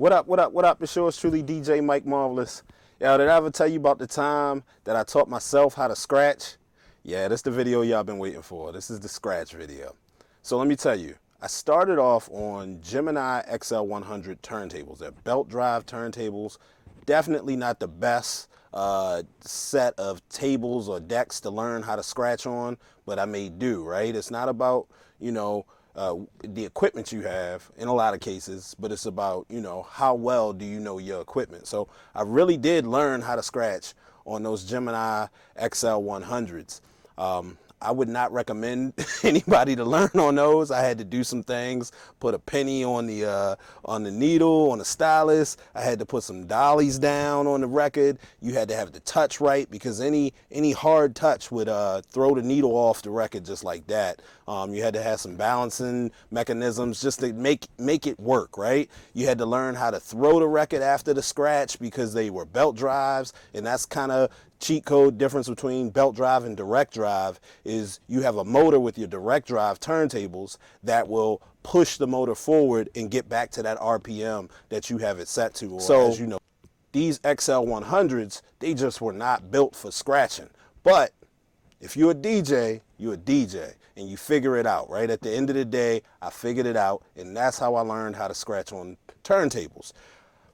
What up, what up, what up? It's yours truly, DJ Mike Marvelous. Yo, did I ever tell you about the time that I taught myself how to scratch? Yeah, this is the video y'all been waiting for. This is the scratch video. So let me tell you, I started off on Gemini XL100 turntables. They're belt drive turntables. Definitely not the best set of tables or decks to learn how to scratch on, but I made do, right? It's not about, you know, the equipment you have in a lot of cases, but it's about, you know, how well do you know your equipment. So I really did learn how to scratch on those Gemini XL100s. I would not recommend anybody to learn on those. I had to do some things, put a penny on the needle, on the stylus. I had to put some dollies down on the record. You had to have the touch right, because any hard touch would throw the needle off the record just like that. You had to have some balancing mechanisms just to make it work, right? You had to learn how to throw the record after the scratch because they were belt drives, and that's kind of cheat code difference between belt drive and direct drive is you have a motor with your direct drive turntables that will push the motor forward and get back to that RPM that you have it set to. Or, so, as you know, these XL100s, they just were not built for scratching. But if you're a DJ, you're a DJ, and you figure it out, right? At the end of the day, I figured it out, and that's how I learned how to scratch on turntables.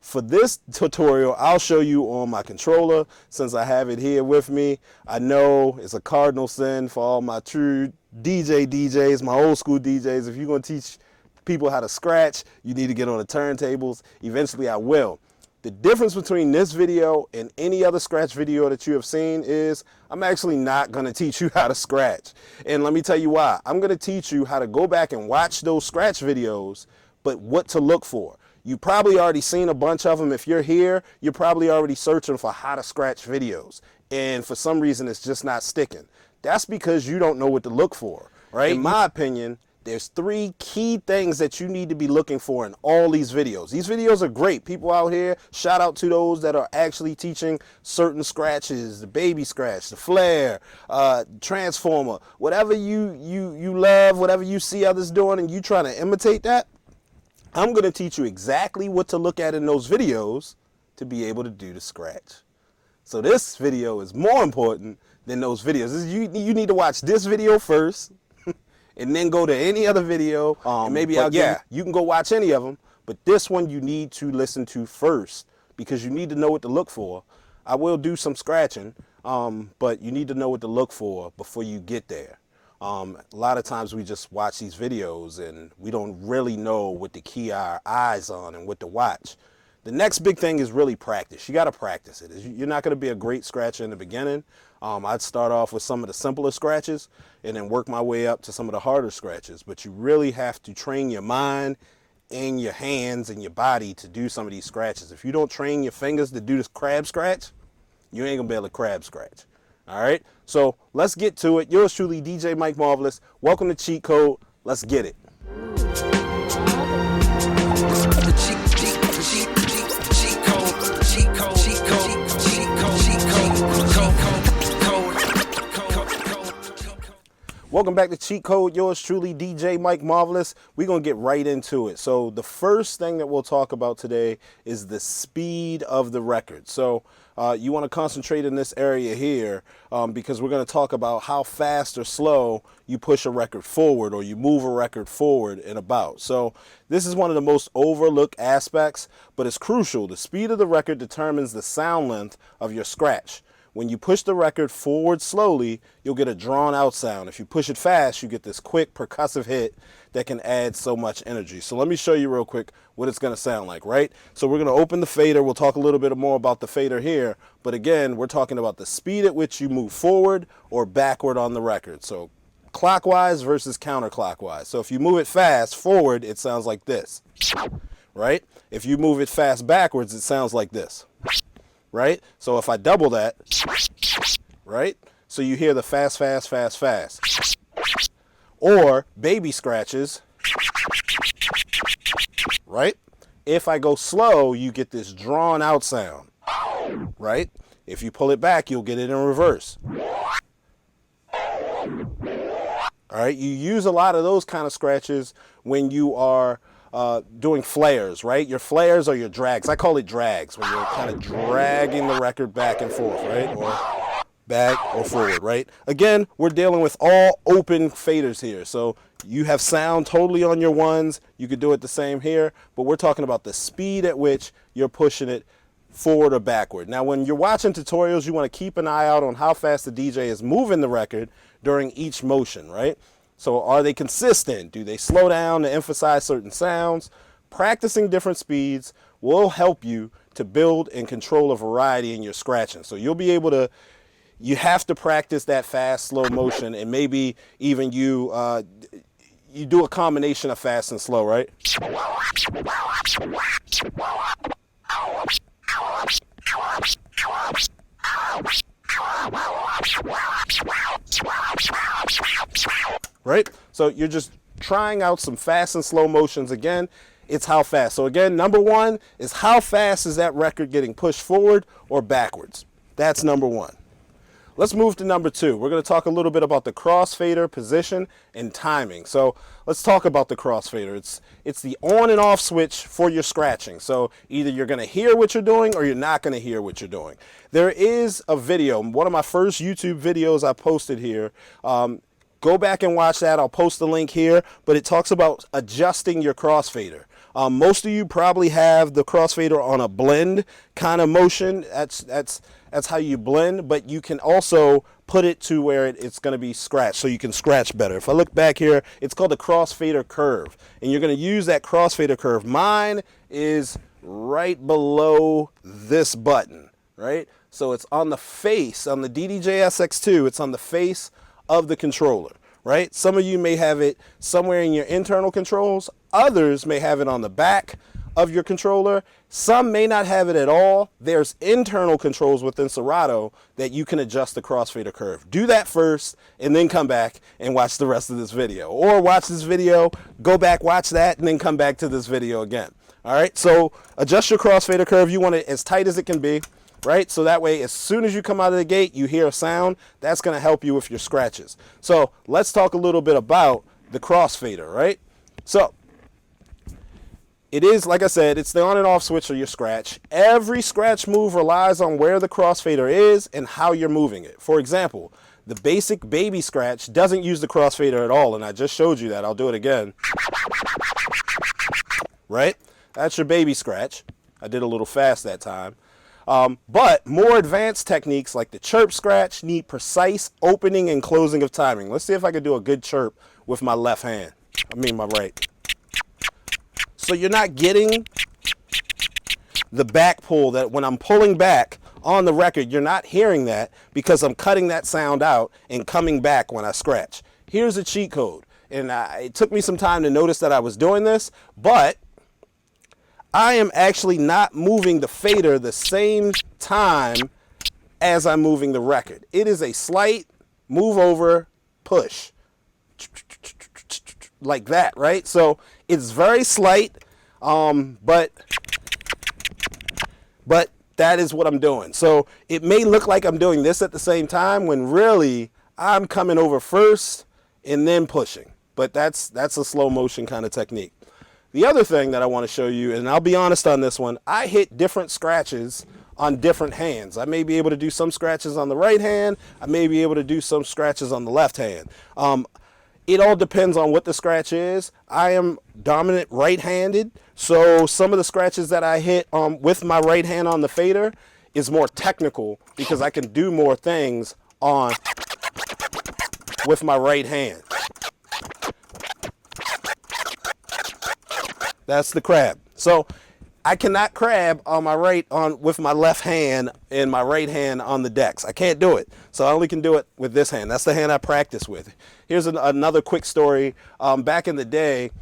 For this tutorial, I'll show you on my controller since I have it here with me. I know it's a cardinal sin for all my true DJs, my old school DJs. If you're going to teach people how to scratch, you need to get on the turntables. Eventually, I will. The difference between this video and any other scratch video that you have seen is I'm actually not going to teach you how to scratch. And let me tell you why. I'm going to teach you how to go back and watch those scratch videos, but what to look for. You probably already seen a bunch of them. If you're here, you're probably already searching for how to scratch videos. And for some reason, it's just not sticking. That's because you don't know what to look for, right? In my opinion, there's 3 key things that you need to be looking for in all these videos. These videos are great. People out here, shout out to those that are actually teaching certain scratches, the baby scratch, the flare, transformer, whatever you love, whatever you see others doing and you trying to imitate that. I'm going to teach you exactly what to look at in those videos to be able to do the scratch. So this video is more important than those videos. You need to watch this video first and then go to any other video. And maybe you can go watch any of them, but this one you need to listen to first because you need to know what to look for. I will do some scratching, but you need to know what to look for before you get there. A lot of times we just watch these videos and we don't really know what to key our eyes on and what to watch. The next big thing is really practice. You got to practice it. You're not going to be a great scratcher in the beginning. I'd start off with some of the simpler scratches and then work my way up to some of the harder scratches. But you really have to train your mind and your hands and your body to do some of these scratches. If you don't train your fingers to do this crab scratch, you ain't going to be able to crab scratch. All right, so let's get to it. Yours truly, DJ Mike Marvelous. Welcome to Cheat Code. Let's get it. Welcome back to Cheat Code. Yours truly, DJ Mike Marvelous. We're going to get right into it. So the first thing that we'll talk about today is the speed of the record. So you want to concentrate in this area here because we're going to talk about how fast or slow you push a record forward or you move a record forward and about. So this is one of the most overlooked aspects, but it's crucial. The speed of the record determines the sound length of your scratch. When you push the record forward slowly, you'll get a drawn out sound. If you push it fast, you get this quick percussive hit that can add so much energy. So let me show you real quick what it's going to sound like, right? So we're going to open the fader. We'll talk a little bit more about the fader here. But again, we're talking about the speed at which you move forward or backward on the record. So clockwise versus counterclockwise. So if you move it fast forward, it sounds like this, right? If you move it fast backwards, it sounds like this. Right? So if I double that, right? So you hear the fast, fast, fast, fast. Or baby scratches, right? If I go slow, you get this drawn out sound, right? If you pull it back, you'll get it in reverse. All right, you use a lot of those kind of scratches when you are doing flares, right? Your flares are your drags. I call it drags, when you're kind of dragging the record back and forth, right? Or back or forward, right? Again, we're dealing with all open faders here. So you have sound totally on your ones. You could do it the same here, but we're talking about the speed at which you're pushing it forward or backward. Now, when you're watching tutorials, you want to keep an eye out on how fast the DJ is moving the record during each motion, right? So are they consistent? Do they slow down to emphasize certain sounds? Practicing different speeds will help you to build and control a variety in your scratching. So you'll be able to, you have to practice that fast, slow motion, and maybe even you do a combination of fast and slow, right? Right? So you're just trying out some fast and slow motions. Again, it's how fast. So again, number one is how fast is that record getting pushed forward or backwards? That's number one. Let's move to number two. We're going to talk a little bit about the crossfader position and timing. So let's talk about the crossfader. It's the on and off switch for your scratching. So either you're going to hear what you're doing or you're not going to hear what you're doing. There is a video, one of my first YouTube videos I posted here. Go back and watch that. I'll post the link here, but it talks about adjusting your crossfader. Most of you probably have the crossfader on a blend kind of motion. That's how you blend, but you can also put it to where it's going to be scratched, so you can scratch better. If I look back here, it's called the crossfader curve, and you're going to use that crossfader curve. Mine is right below this button, right? So it's on the face, on the DDJ SX2, it's on the face of the controller, right? Some of you may have it somewhere in your internal controls. Others may have it on the back of your controller. Some may not have it at all. There's internal controls within Serato that you can adjust the crossfader curve. Do that first and then come back and watch the rest of this video. Or watch this video, go back, watch that, and then come back to this video again. All right, so adjust your crossfader curve. You want it as tight as it can be, right? So that way, as soon as you come out of the gate, you hear a sound. That's going to help you with your scratches. So let's talk a little bit about the crossfader, right? So it is, like I said, it's the on and off switch of your scratch. Every scratch move relies on where the crossfader is and how you're moving it. For example, the basic baby scratch doesn't use the crossfader at all, and I just showed you that. I'll do it again. Right? That's your baby scratch. I did a little fast that time. But more advanced techniques like the chirp scratch need precise opening and closing of timing. Let's see if I can do a good chirp with my left hand. I mean my right. So you're not getting the back pull that when I'm pulling back on the record, you're not hearing that because I'm cutting that sound out and coming back when I scratch. Here's a cheat code. And it took me some time to notice that I was doing this, but I am actually not moving the fader the same time as I'm moving the record. It is a slight move over push. Like that, right? So it's very slight, but that is what I'm doing. So it may look like I'm doing this at the same time when really I'm coming over first and then pushing. But that's a slow motion kind of technique. The other thing that I want to show you, and I'll be honest on this one, I hit different scratches on different hands. I may be able to do some scratches on the right hand. I may be able to do some scratches on the left hand. It all depends on what the scratch is. I am dominant right-handed, so some of the scratches that I hit with my right hand on the fader is more technical because I can do more things with my right hand. That's the crab. So I cannot crab on my with my left hand and my right hand on the decks. I can't do it. So I only can do it with this hand. That's the hand I practice with. Here's another quick story. Back in the day,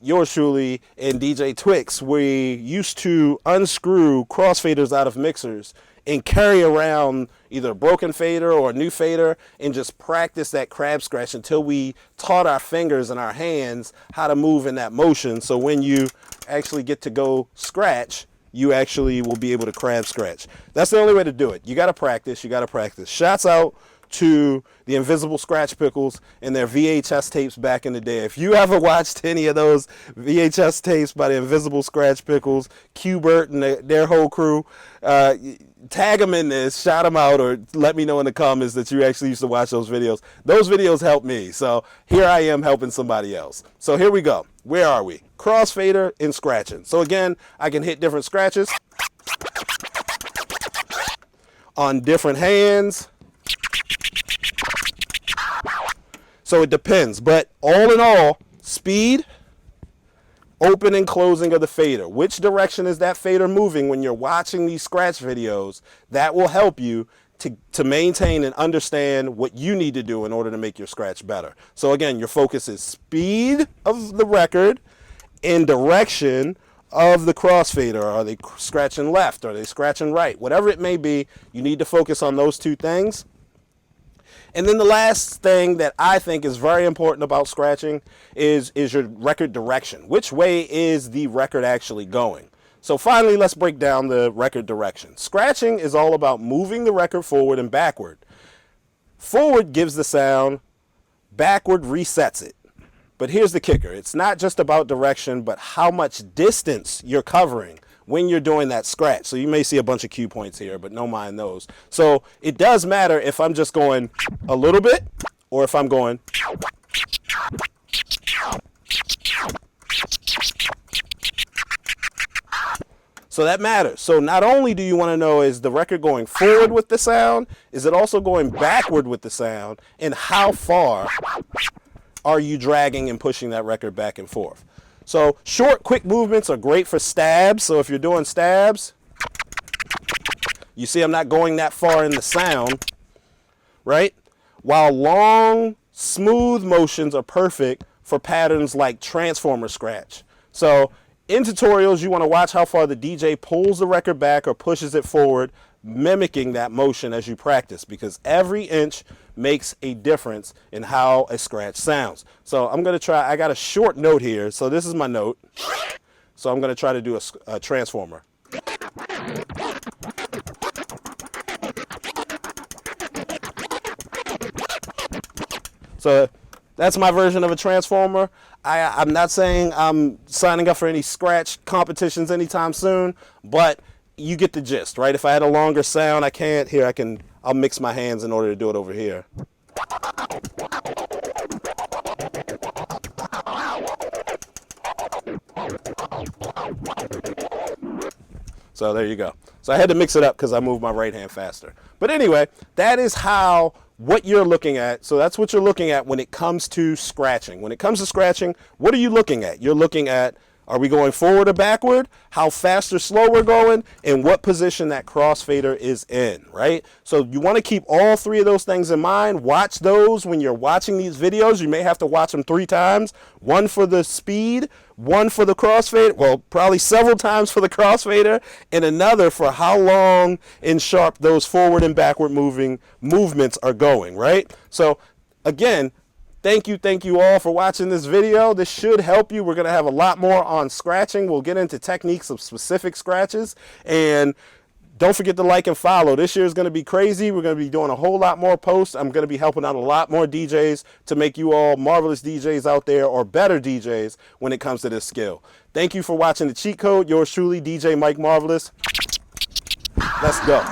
yours truly and DJ Twix, we used to unscrew crossfaders out of mixers and carry around either a broken fader or a new fader and just practice that crab scratch until we taught our fingers and our hands how to move in that motion. So when you actually get to go scratch, you actually will be able to crab scratch. That's the only way to do it. You got to practice. You got to practice. Shots out to the Invisible Scratch Pickles and their VHS tapes back in the day. If you ever watched any of those VHS tapes by the Invisible Scratch Pickles, Qbert and their whole crew, tag them in this, shout them out, or let me know in the comments that you actually used to watch those videos. Those videos helped me, so here I am helping somebody else. So here we go. Where are we? Crossfader and scratching. So again, I can hit different scratches on different hands. So it depends, but all in all, speed, open and closing of the fader. Which direction is that fader moving when you're watching these scratch videos? That will help you to maintain and understand what you need to do in order to make your scratch better. So again, your focus is speed of the record and direction of the crossfader. Are they scratching left? Are they scratching right? Whatever it may be, you need to focus on those two things. And then the last thing that I think is very important about scratching is your record direction. Which way is the record actually going? So finally, let's break down the record direction. Scratching is all about moving the record forward and backward. Forward gives the sound, backward resets it. But here's the kicker. It's not just about direction, but how much distance you're covering when you're doing that scratch. So you may see a bunch of cue points here, but don't mind those. So it does matter if I'm just going a little bit or if I'm going. So that matters. So not only do you want to know, is the record going forward with the sound, is it also going backward with the sound, and how far are you dragging and pushing that record back and forth? So short, quick movements are great for stabs. So if you're doing stabs, you see I'm not going that far in the sound, right? While long, smooth motions are perfect for patterns like transformer scratch. So in tutorials, you want to watch how far the DJ pulls the record back or pushes it forward, mimicking that motion as you practice, because every inch makes a difference in how a scratch sounds. So I'm going to try, I got a short note here. So this is my note. So I'm going to try to do a transformer. So that's my version of a transformer. I'm not saying I'm signing up for any scratch competitions anytime soon, but you get the gist, right? If I had a longer sound, I can't. Here, I'll mix my hands in order to do it over here. So there you go. So I had to mix it up because I moved my right hand faster. But anyway, that is what you're looking at. So that's what you're looking at when it comes to scratching. When it comes to scratching, what are you looking at? You're looking at, are we going forward or backward? How fast or slow we're going? And what position that crossfader is in, right? So you want to keep all three of those things in mind. Watch those when you're watching these videos. You may have to watch them 3 times. One for the speed, one for the crossfader, well, probably several times for the crossfader, and another for how long and sharp those forward and backward movements are going, right? So again, thank you all for watching this video. This should help you. We're going to have a lot more on scratching. We'll get into techniques of specific scratches. And don't forget to like and follow. This year is going to be crazy. We're going to be doing a whole lot more posts. I'm going to be helping out a lot more DJs to make you all marvelous DJs out there, or better DJs when it comes to this skill. Thank you for watching The Cheat Code. Yours truly, DJ Mike Marvelous. Let's go.